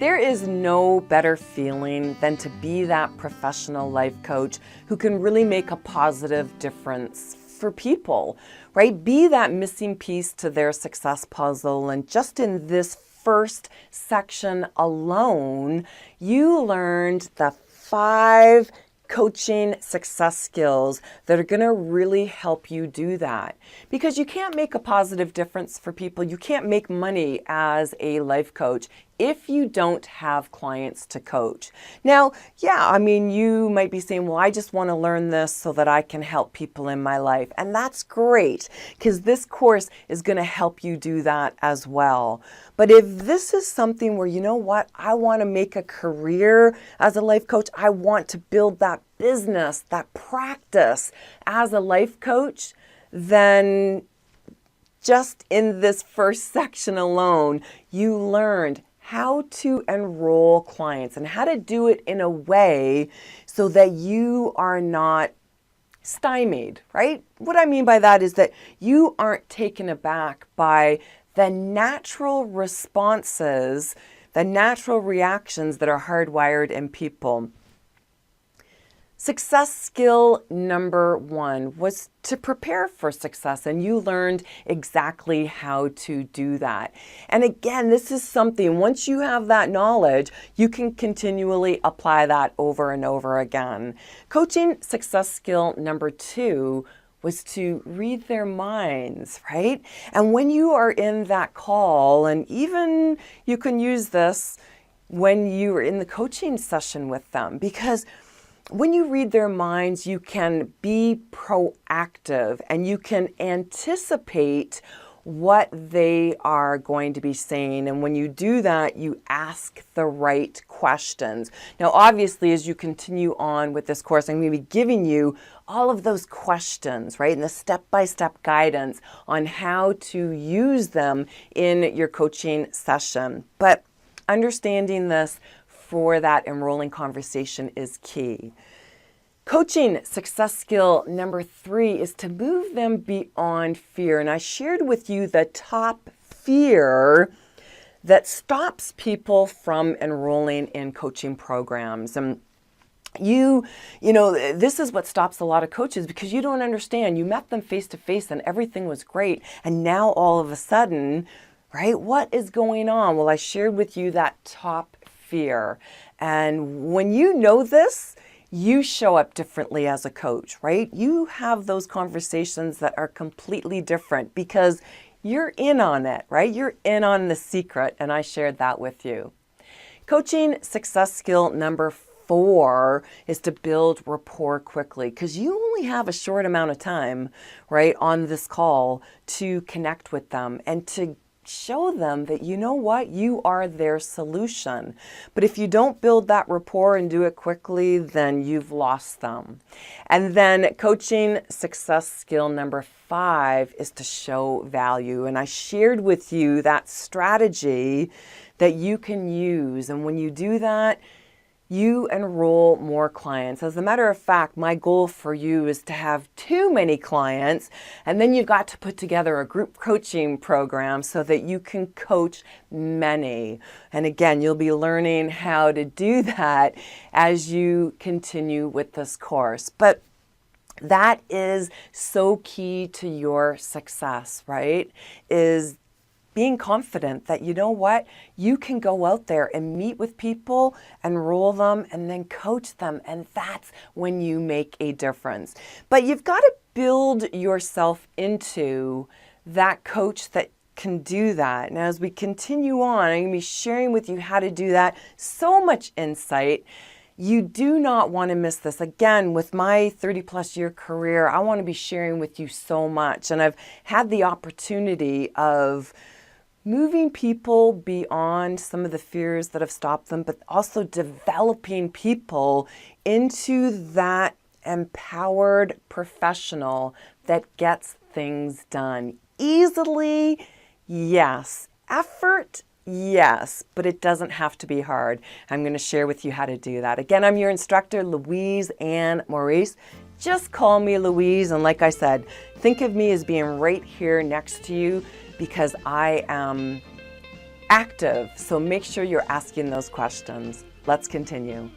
There is no better feeling than to be that professional life coach who can really make a positive difference for people, right? Be that missing piece to their success puzzle. And just in this first section alone, you learned the 5 coaching success skills that are going to really help you do that. Because you can't make a positive difference for people. You can't make money as a life coach if you don't have clients to coach. Now, yeah, I mean, you might be saying, well, I just want to learn this so that I can help people in my life. And that's great, because this course is going to help you do that as well. But if this is something where, you know what, I want to make a career as a life coach, I want to build that business, that practice as a life coach, then just in this first section alone, you learned how to enroll clients and how to do it in a way so that you are not stymied, right? What I mean by that is that you aren't taken aback by the natural responses, the natural reactions that are hardwired in people. Success skill number 1 was to prepare for success, and you learned exactly how to do that. And again, this is something, once you have that knowledge, you can continually apply that over and over again. Coaching success skill number 2 was to read their minds, right? And when you are in that call, and even you can use this when you are in the coaching session with them, because when you read their minds, you can be proactive and you can anticipate what they are going to be saying. And when you do that, you ask the right questions. Now, obviously, as you continue on with this course, I'm going to be giving you all of those questions, right? And the step-by-step guidance on how to use them in your coaching session. But understanding this for that enrolling conversation is key. Coaching success skill number 3 is to move them beyond fear. And I shared with you the top fear that stops people from enrolling in coaching programs. And you know, this is what stops a lot of coaches, because you don't understand. You met them face to face and everything was great. And now all of a sudden, right, what is going on? Well, I shared with you that top fear. And when you know this, you show up differently as a coach, right? You have those conversations that are completely different because you're in on it, right? You're in on the secret, and I shared that with you. Coaching success skill number 4 is to build rapport quickly, because you only have a short amount of time, right, on this call to connect with them and to show them that, you know what, you are their solution. But if you don't build that rapport and do it quickly, then you've lost them. And then coaching success skill number 5 is to show value. And I shared with you that strategy that you can use. And when you do that, you enroll more clients. As a matter of fact, my goal for you is to have too many clients, and then you've got to put together a group coaching program so that you can coach many. And again, you'll be learning how to do that as you continue with this course. But that is so key to your success, right? Is being confident that, you know what, you can go out there and meet with people, enroll them, and then coach them. And that's when you make a difference. But you've got to build yourself into that coach that can do that. And as we continue on, I'm going to be sharing with you how to do that. So much insight. You do not want to miss this. Again, with my 30+ year career, I want to be sharing with you so much. And I've had the opportunity of moving people beyond some of the fears that have stopped them, but also developing people into that empowered professional that gets things done easily. Yes. Effort. Yes, but it doesn't have to be hard. I'm going to share with you how to do that. Again, I'm your instructor, Louise Ann Maurice. Just call me Louise. And like I said, think of me as being right here next to you, because I am active. So make sure you're asking those questions. Let's continue.